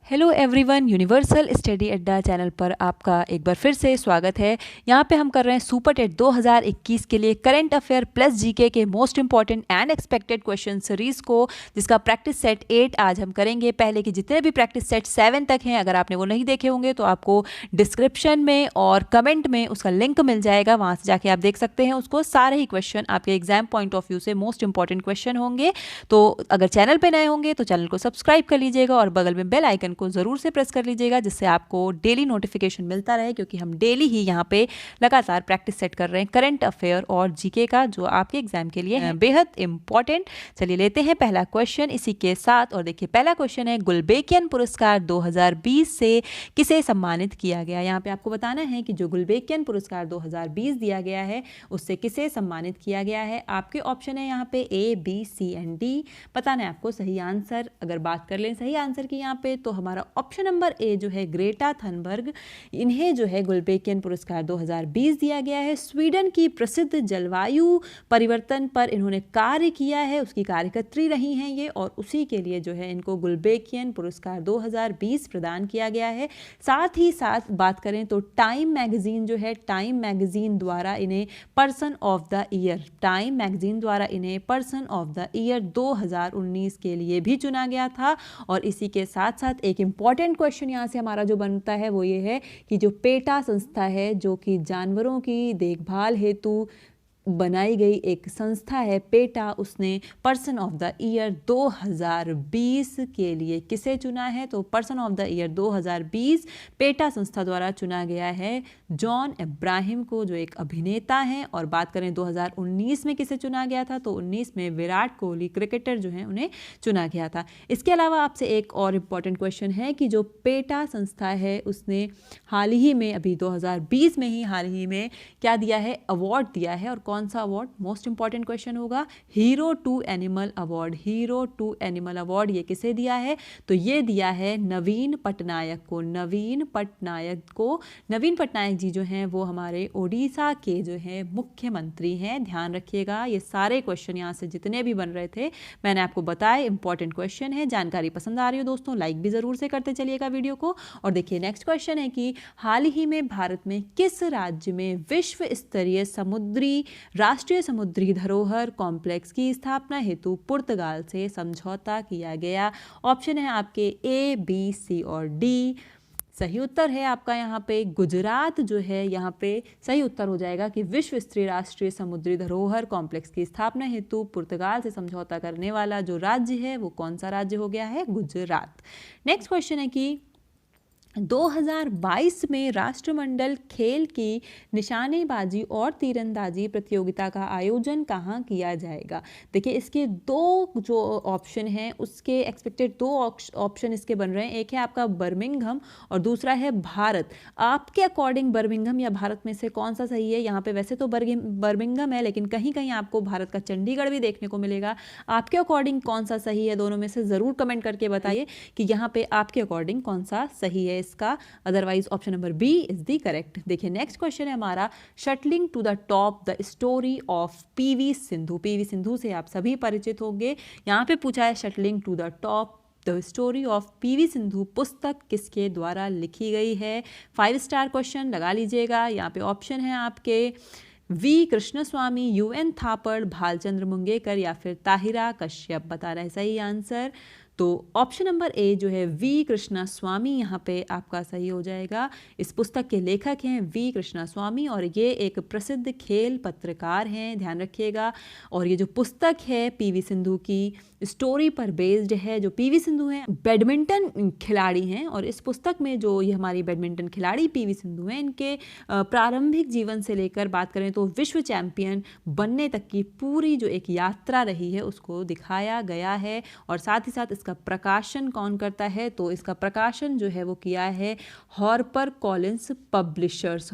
Hello everyone, universal study अड्डा channel पर आपका एक बार फिर से स्वागत है। यहाँ पे हम कर रहे हैं सुपर टेट 2021 के लिए करंट अफेयर प्लस जीके के most important and expected question series को, जिसका प्रैक्टिस सेट 8 आज हम करेंगे। पहले के जितने भी प्रैक्टिस सेट 7 तक हैं, अगर आपने वो नहीं देखे होंगे तो आपको डिस्क्रिप्शन में और कमेंट में उसका लिंक मिल जाएगा, वहाँ से जाके आप देख सकते हैं उसको। सारे ही क्वेश्चन आपके एग्जाम पॉइंट ऑफ व्यू से मोस्ट इंपॉर्टेंट क्वेश्चन होंगे। तो अगर चैनल पर नए होंगे तो चैनल को सब्सक्राइब कर लीजिएगा और बगल में बेल आइकन को ज़रूर से प्रेस कर लीजिएगा, जिससे आपको डेली नोटिफिकेशन मिलता रहे, क्योंकि हम डेली ही यहाँ पे लगातार प्रैक्टिस सेट कर रहे हैं करंट अफेयर और जीके का, जो आपके एग्जाम के लिए बेहद इंपॉर्टेंट। चलिए लेते हैं पहला क्वेश्चन इसी के साथ। और देखिए पहला क्वेश्चन है, गुलबेकियन पुरस्कार 2020 से किसे सम्मानित किया गया। यहाँ पे आपको बताना है कि जो गुलबेकियन पुरस्कार 2020 दिया गया है उससे किसे सम्मानित किया गया है। आपके ऑप्शन है यहाँ पे A, B, C and D। बताना है आपको सही आंसर। अगर बात कर लें सही आंसर की यहाँ पे, तो हमारा ऑप्शन नंबर ए जो है ग्रेटा थनबर्ग, इन्हें जो है गुलबेकियन पुरस्कार 2020 दिया गया है। स्वीडन की प्रसिद्ध जलवायु परिवर्तन पर इन्होंने कार्य किया है, उसकी कार्यकर्त्री रही हैं ये, और उसी के लिए जो है इनको गुलबेकियन पुरस्कार 2020 प्रदान किया गया है। साथ ही साथ बात करें तो टाइम मैगजीन जो है, टाइम मैगजीन द्वारा इन्हें person of the year, time magazine द्वारा इन्हें पर्सन ऑफ द ईयर 2019 के लिए भी चुना गया था। और इसी के साथ साथ एक इंपॉर्टेंट क्वेश्चन यहाँ से हमारा जो बनता है वो ये है कि जो पेटा संस्था है, जो कि जानवरों की देखभाल हेतु बनाई गई एक संस्था है पेटा, उसने पर्सन ऑफ द ईयर 2020 के लिए किसे चुना है। तो person of the year 2020 PETA संस्था द्वारा चुना गया है जॉन इब्राहिम को, जो एक अभिनेता हैं। और बात करें 2019 में किसे चुना गया था, तो 19 में विराट कोहली क्रिकेटर जो हैं उन्हें चुना गया था। इसके अलावा आपसे एक और इम्पॉर्टेंट क्वेश्चन है कि जो पेटा संस्था है उसने हाल ही में, अभी 2020 में ही हाल ही में क्या दिया है, अवार्ड दिया है। और कौन सा अवार्ड, मोस्ट इंपॉर्टेंट क्वेश्चन होगा, hero to animal award. Hero to animal award ये किसे दिया है, तो ये दिया है नवीन पटनायक को। नवीन पटनायक को, नवीन पटनायक जी जो हैं वो हमारे ओडिशा के जो हैं मुख्यमंत्री हैं। ध्यान रखिएगा, ये सारे क्वेश्चन यहाँ से जितने भी बन रहे थे मैंने आपको बताया, इंपॉर्टेंट क्वेश्चन है। जानकारी पसंद आ रही हो दोस्तों, लाइक भी जरूर से करते चलिएगा वीडियो को। और देखिए नेक्स्ट क्वेश्चन है कि हाल ही में भारत में किस राज्य में विश्व स्तरीय राष्ट्रीय समुद्री धरोहर कॉम्प्लेक्स की स्थापना हेतु पुर्तगाल से समझौता किया गया। ऑप्शन है आपके A, B, C और D। सही उत्तर है आपका यहाँ पे गुजरात जो है, यहाँ पे सही उत्तर हो जाएगा कि विश्व स्तरीय राष्ट्रीय समुद्री धरोहर कॉम्प्लेक्स की स्थापना हेतु पुर्तगाल से समझौता करने वाला जो राज्य है वो कौन सा राज्य हो गया है, गुजरात। नेक्स्ट क्वेश्चन है कि 2022 में राष्ट्रमंडल खेल की निशानेबाजी और तीरंदाजी प्रतियोगिता का आयोजन कहाँ किया जाएगा। देखिए इसके दो जो ऑप्शन हैं उसके एक्सपेक्टेड दो ऑप्शन इसके बन रहे हैं। एक है आपका बर्मिंघम और दूसरा है भारत। आपके अकॉर्डिंग बर्मिंघम या भारत में से कौन सा सही है। यहाँ पे वैसे तो बर्मिंघम है, लेकिन कहीं कहीं आपको भारत का चंडीगढ़ भी देखने को मिलेगा। आपके अकॉर्डिंग कौन सा सही है, दोनों में से ज़रूर कमेंट करके बताइए कि यहाँ पे आपके अकॉर्डिंग कौन सा सही है इसका। Otherwise option number B is the correct. देखिए नेक्स्ट क्वेश्चन है हमारा, shuttling to the top the story of PV Sindhu. PV Sindhu से आप सभी परिचित होंगे। यहाँ पे पूछा है shuttling to the top the story of PV Sindhu पुस्तक किसके द्वारा लिखी गई है। 5 स्टार क्वेश्चन लगा लीजिएगा। यहाँ पे ऑप्शन है आपके वी कृष्णस्वामी, UN थापड़, भालचंद्र मुंगेकर या फिर ताहिरा कश्यप। बता रहे सही आंसर। तो ऑप्शन नंबर ए जो है वी कृष्णस्वामी यहाँ पे आपका सही हो जाएगा। इस पुस्तक के लेखक हैं वी कृष्णस्वामी और ये एक प्रसिद्ध खेल पत्रकार हैं, ध्यान रखिएगा। और ये जो पुस्तक है पीवी सिंधु की स्टोरी पर बेस्ड है। जो पीवी सिंधु हैं बैडमिंटन खिलाड़ी हैं, और इस पुस्तक में जो ये हमारी बैडमिंटन खिलाड़ी पीवी सिंधु हैं, इनके प्रारंभिक जीवन से लेकर बात करें तो विश्व चैंपियन बनने तक की पूरी जो एक यात्रा रही है उसको दिखाया गया है। और साथ ही साथ इसका प्रकाशन कौन करता है, तो इसका प्रकाशन जो है वो किया है हार्पर कॉलिंस पब्लिशर्स।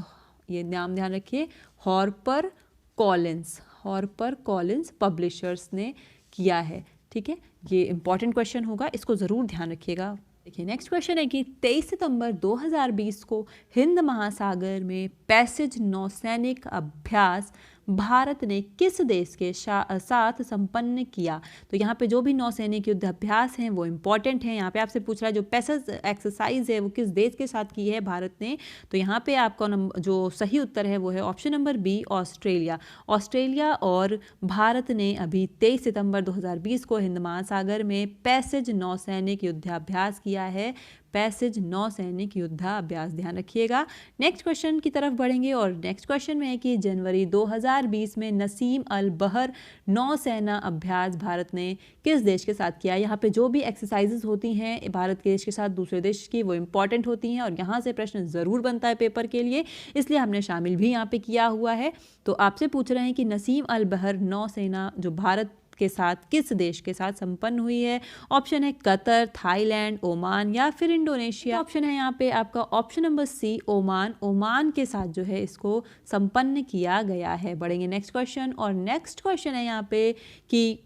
ये नाम ध्यान रखिए, हार्पर कॉलिंस पब्लिशर्स ने किया है। ठीक है, ये इंपॉर्टेंट क्वेश्चन होगा, इसको ज़रूर ध्यान रखिएगा। देखिए नेक्स्ट क्वेश्चन है कि 23 सितंबर 2020 को हिंद महासागर में पैसेज नौसैनिक अभ्यास भारत ने किस देश के साथ संपन्न किया। तो यहाँ पे जो भी नौसैनिक युद्ध अभ्यास हैं वो इंपॉर्टेंट हैं। यहाँ पे आपसे पूछ रहा है जो पैसेज एक्सरसाइज है वो किस देश के साथ की है भारत ने। तो यहाँ पे आपका जो सही उत्तर है वो है option number B, Australia. Australia और भारत ने अभी 23 सितंबर 2020 को हिंद महासागर में पैसेज नौसैनिक युद्धाभ्यास किया है। पैसेज नौसैनिक युद्धाभ्यास, ध्यान रखिएगा। नेक्स्ट क्वेश्चन की तरफ बढ़ेंगे और नेक्स्ट क्वेश्चन में है कि जनवरी 2020 में नसीम अल बहर नौसेना अभ्यास भारत ने किस देश के साथ किया। यहाँ पे जो भी एक्सरसाइजेज होती हैं भारत के देश के साथ दूसरे देश की, वो इंपॉर्टेंट होती हैं और यहाँ से प्रश्न ज़रूर बनता है पेपर के लिए, इसलिए हमने शामिल भी यहाँ पे किया हुआ है। तो आपसे पूछ रहे हैं कि नसीम अल बहर नौसेना जो भारत के साथ किस देश के साथ संपन्न हुई है। ऑप्शन है कतर, थाईलैंड, ओमान या फिर इंडोनेशिया। ऑप्शन है यहाँ पे आपका option number C, Oman. Oman के साथ जो है इसको संपन्न किया गया है। बढ़ेंगे नेक्स्ट क्वेश्चन और नेक्स्ट क्वेश्चन है यहाँ पे कि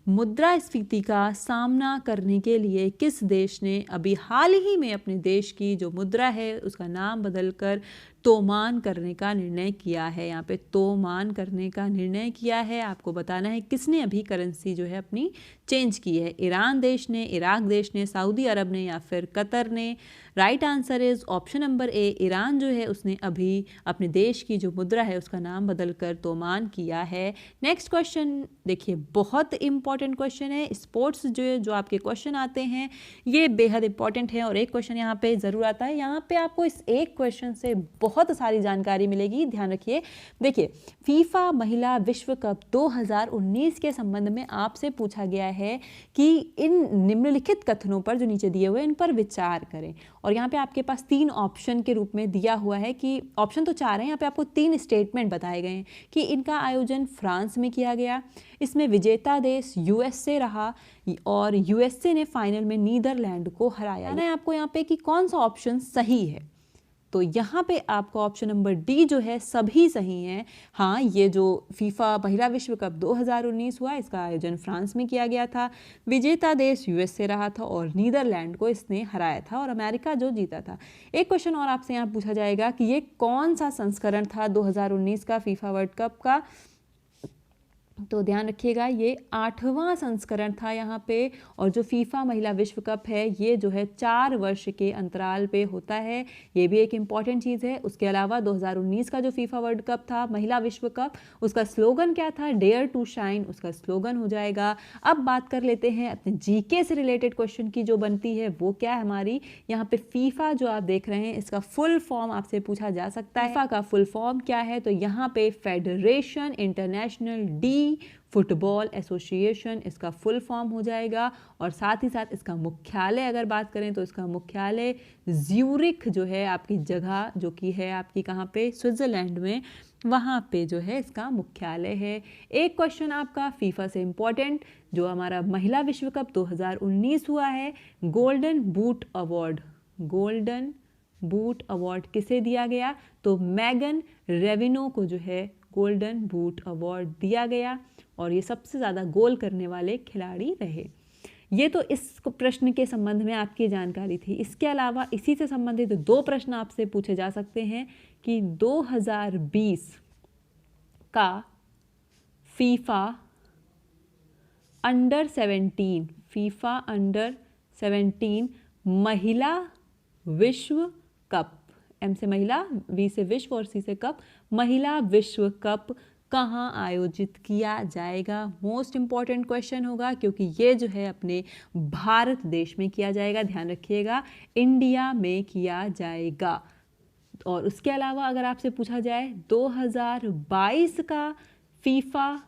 मुद्रास्फीति का सामना करने के लिए किस देश ने अभी हाल ही में अपने देश की जो मुद्रा है उसका नाम बदलकर तोमान करने का निर्णय किया है। यहाँ पे तोमान करने का निर्णय किया है। आपको बताना है किसने अभी करेंसी जो है अपनी चेंज की है। ईरान देश ने, इराक देश ने, सऊदी अरब ने या फिर कतर ने। Right answer is option number A, Iran जो है उसने अभी अपने देश की जो मुद्रा है उसका नाम बदलकर तोमान किया है। नेक्स्ट क्वेश्चन देखिए, बहुत इंपॉर्टेंट क्वेश्चन है। स्पोर्ट्स जो आपके क्वेश्चन आते हैं ये बेहद इंपॉर्टेंट है और एक क्वेश्चन यहाँ पे ज़रूर आता है। यहाँ पे आपको इस एक क्वेश्चन से बहुत सारी जानकारी मिलेगी, ध्यान रखिए। देखिए, फीफा महिला विश्व कप 2019 के संबंध में आपसे पूछा गया है कि इन निम्नलिखित कथनों पर जो नीचे दिए हुए इन पर विचार करें। और यहाँ पे आपके पास 3 ऑप्शन के रूप में दिया हुआ है कि ऑप्शन तो 4 हैं, यहाँ पे आपको 3 स्टेटमेंट बताए गए हैं कि इनका आयोजन फ्रांस में किया गया, इसमें विजेता देश यूएसए रहा और यूएसए ने फाइनल में नीदरलैंड को हराया। है आपको यहाँ पे कि कौन सा ऑप्शन सही है। तो यहाँ पे आपका ऑप्शन नंबर डी जो है सभी सही हैं। हाँ, ये जो फीफा महिला विश्व कप 2019 हुआ इसका आयोजन फ्रांस में किया गया था, विजेता देश यूएसए रहा था और नीदरलैंड को इसने हराया था और अमेरिका जो जीता था। एक क्वेश्चन और आपसे यहाँ पूछा जाएगा कि ये कौन सा संस्करण था 2019 का फीफा वर्ल्ड कप का। तो ध्यान रखिएगा ये 8वां संस्करण था यहाँ पे। और जो फीफा महिला विश्व कप है ये जो है 4 वर्ष के अंतराल पे होता है, ये भी एक इम्पॉर्टेंट चीज़ है। उसके अलावा 2019 का जो फीफा वर्ल्ड कप था महिला विश्व कप, उसका स्लोगन क्या था, डेयर टू शाइन उसका स्लोगन हो जाएगा। अब बात कर लेते हैं अपने जीके से रिलेटेड क्वेश्चन की जो बनती है वो क्या है हमारी। यहाँ पे फीफा जो आप देख रहे हैं इसका फुल फॉर्म आपसे पूछा जा सकता है। फीफा का फुल फॉर्म क्या है, तो यहाँ पे federation international D football association इसका फुल फॉर्म हो जाएगा। और साथ ही साथ इसका मुख्यालय अगर बात करें तो इसका मुख्यालय ज्यूरिख जो है आपकी जगह जो कि है आपकी कहाँ पे, स्विट्जरलैंड में, वहाँ पे जो है इसका मुख्यालय है। एक क्वेश्चन आपका फीफा से इम्पोर्टेंट, जो हमारा महिला विश्व कप 2019 हुआ है, golden boot award, golden boot award किसे दिया गया, तो मैगन रेविनो को जो है गोल्डन बूट अवार्ड दिया गया और ये सबसे ज़्यादा गोल करने वाले खिलाड़ी रहे। ये तो इस प्रश्न के संबंध में आपकी जानकारी थी। इसके अलावा इसी से संबंधित 2 प्रश्न आपसे पूछे जा सकते हैं कि 2020 का फीफा अंडर 17, फीफा अंडर 17 महिला विश्व कप, एम से महिला, वी से विश्व और सी से कप, महिला विश्व कप कहाँ आयोजित किया जाएगा। मोस्ट इम्पॉर्टेंट क्वेश्चन होगा क्योंकि ये जो है अपने भारत देश में किया जाएगा, ध्यान रखिएगा, इंडिया में किया जाएगा। और उसके अलावा अगर आपसे पूछा जाए 2022 का फीफा,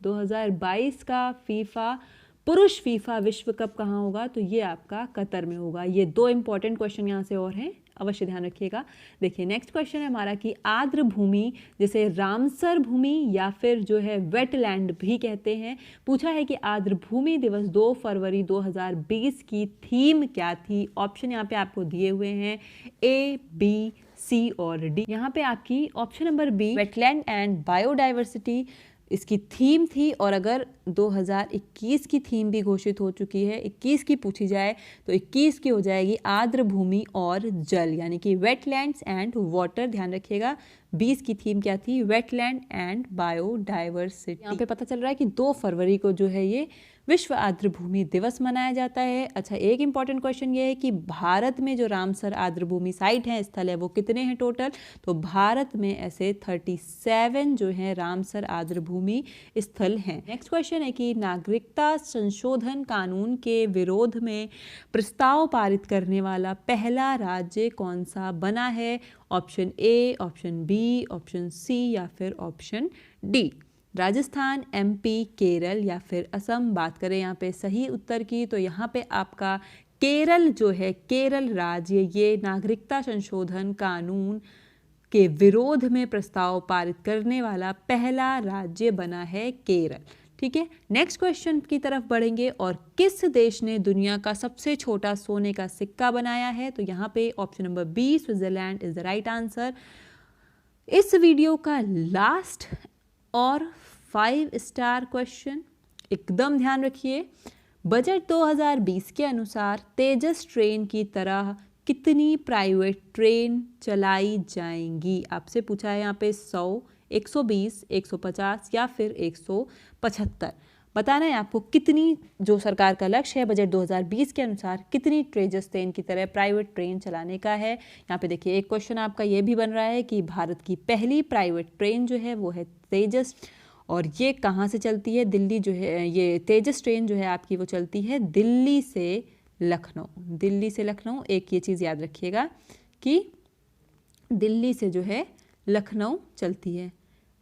2022 का फीफा पुरुष फीफा विश्व कप कहाँ होगा, तो ये आपका कतर में होगा। ये 2 इंपॉर्टेंट क्वेश्चन यहाँ से और हैं, अवश्य ध्यान रखिएगा। देखिए नेक्स्ट क्वेश्चन है हमारा कि आर्द्र भूमि जिसे रामसर भूमि या फिर जो है वेटलैंड भी कहते हैं, पूछा है कि आर्द्र भूमि दिवस 2 फरवरी 2020 की थीम क्या थी। ऑप्शन यहाँ पे आपको दिए हुए हैं ए, बी, सी और डी। यहाँ पे आपकी option number B, wetland and biodiversity इसकी थीम थी। और अगर 2021 की थीम भी घोषित हो चुकी है, 21 की पूछी जाए तो 21 की हो जाएगी आर्द्र भूमि और जल, यानी कि वेटलैंड्स एंड वाटर। ध्यान रखिएगा 20 की थीम क्या थी, वेटलैंड एंड बायोडाइवर्सिटी। यहाँ पे पता चल रहा है कि 2 फरवरी को जो है ये विश्व आर्द्र भूमि दिवस मनाया जाता है। अच्छा, एक इंपॉर्टेंट क्वेश्चन ये है कि भारत में जो रामसर आर्द्र भूमि साइट है, स्थल है, वो कितने हैं टोटल? तो भारत में ऐसे 37 जो है रामसर आर्द्र भूमि स्थल हैं। नेक्स्ट क्वेश्चन है कि नागरिकता संशोधन कानून के विरोध में प्रस्ताव पारित करने वाला पहला राज्य कौन सा बना है? Option A, option B, option C या फिर option D. Rajasthan, MP, Kerala या फिर असम। बात करें यहाँ पे सही उत्तर की तो यहाँ पे आपका केरल जो है, केरल राज्य, ये नागरिकता संशोधन कानून के विरोध में प्रस्ताव पारित करने वाला पहला राज्य बना है केरल। ठीक है, नेक्स्ट क्वेश्चन की तरफ बढ़ेंगे। और किस देश ने दुनिया का सबसे छोटा सोने का सिक्का बनाया है? तो यहाँ पे option number B, Switzerland is the right answer. इस वीडियो का लास्ट और 5 स्टार क्वेश्चन, एकदम ध्यान रखिए। बजट 2020 के अनुसार तेजस ट्रेन की तरह कितनी प्राइवेट ट्रेन चलाई जाएंगी? आपसे पूछा है यहाँ पे 100, 120, 150 या फिर 175। बताना है आपको कितनी, जो सरकार का लक्ष्य है बजट 2020 के अनुसार, कितनी तेजस ट्रेन की तरह प्राइवेट ट्रेन चलाने का है। यहाँ पे देखिए एक क्वेश्चन आपका ये भी बन रहा है कि भारत की पहली प्राइवेट ट्रेन जो है वो है तेजस, और ये कहाँ से चलती है? दिल्ली जो है, ये तेजस ट्रेन जो है आपकी वो चलती है दिल्ली से लखनऊ। दिल्ली से लखनऊ, एक ये चीज़ याद रखिएगा कि दिल्ली से जो है लखनऊ चलती है।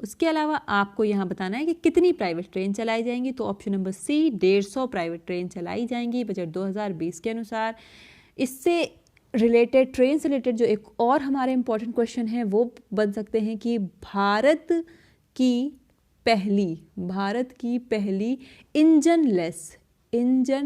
उसके अलावा आपको यहाँ बताना है कि कितनी प्राइवेट ट्रेन चलाई जाएंगी। तो option number C, 150 private train चलाई जाएंगी बजट 2020 के अनुसार। इससे रिलेटेड, ट्रेन से रिलेटेड जो एक और हमारे इंपॉर्टेंट क्वेश्चन है वो बन सकते हैं कि भारत की पहली इंजन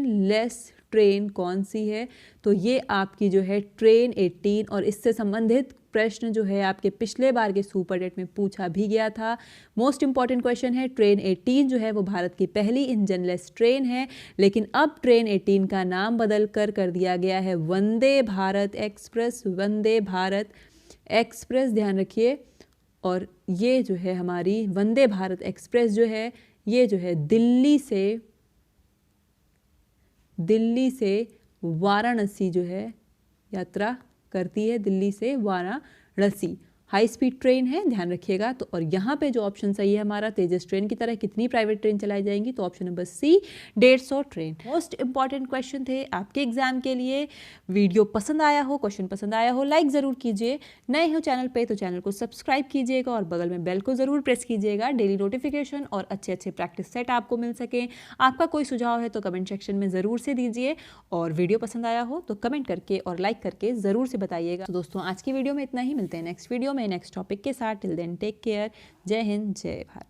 लेस ट्रेन कौन सी है? तो ये आपकी जो है ट्रेन 18, और इससे संबंधित प्रश्न जो है आपके पिछले बार के सुपर डेट में पूछा भी गया था। मोस्ट इंपॉर्टेंट क्वेश्चन है, ट्रेन 18 जो है वो भारत की पहली इंजनलेस ट्रेन है, लेकिन अब ट्रेन 18 का नाम बदल कर दिया गया है वंदे भारत एक्सप्रेस। वंदे भारत एक्सप्रेस, ध्यान रखिए। और ये जो है हमारी वंदे भारत एक्सप्रेस जो है, ये जो है दिल्ली से वाराणसी जो है यात्रा करती है, दिल्ली से वाराणसी। हाई स्पीड ट्रेन है, ध्यान रखिएगा। तो और यहाँ पे जो ऑप्शन सही है हमारा, तेजस ट्रेन की तरह कितनी प्राइवेट ट्रेन चलाई जाएंगी? तो option number C, 150 train. Most important question थे आपके एग्जाम के लिए। वीडियो पसंद आया हो, क्वेश्चन पसंद आया हो, लाइक ज़रूर कीजिए। नए हो चैनल पे तो चैनल को सब्सक्राइब कीजिएगा और बगल में बेल को ज़रूर प्रेस कीजिएगा, डेली नोटिफिकेशन और अच्छे प्रैक्टिस सेट आपको मिल सकें। आपका कोई सुझाव है तो कमेंट सेक्शन में ज़रूर से दीजिए, और वीडियो पसंद आया हो तो कमेंट करके और लाइक करके ज़रूर से बताइएगा। तो दोस्तों आज की वीडियो में इतना ही, मिलते हैं नेक्स्ट वीडियो में नेक्स्ट टॉपिक के साथ। Till then take care. जय हिंद, जय भारत।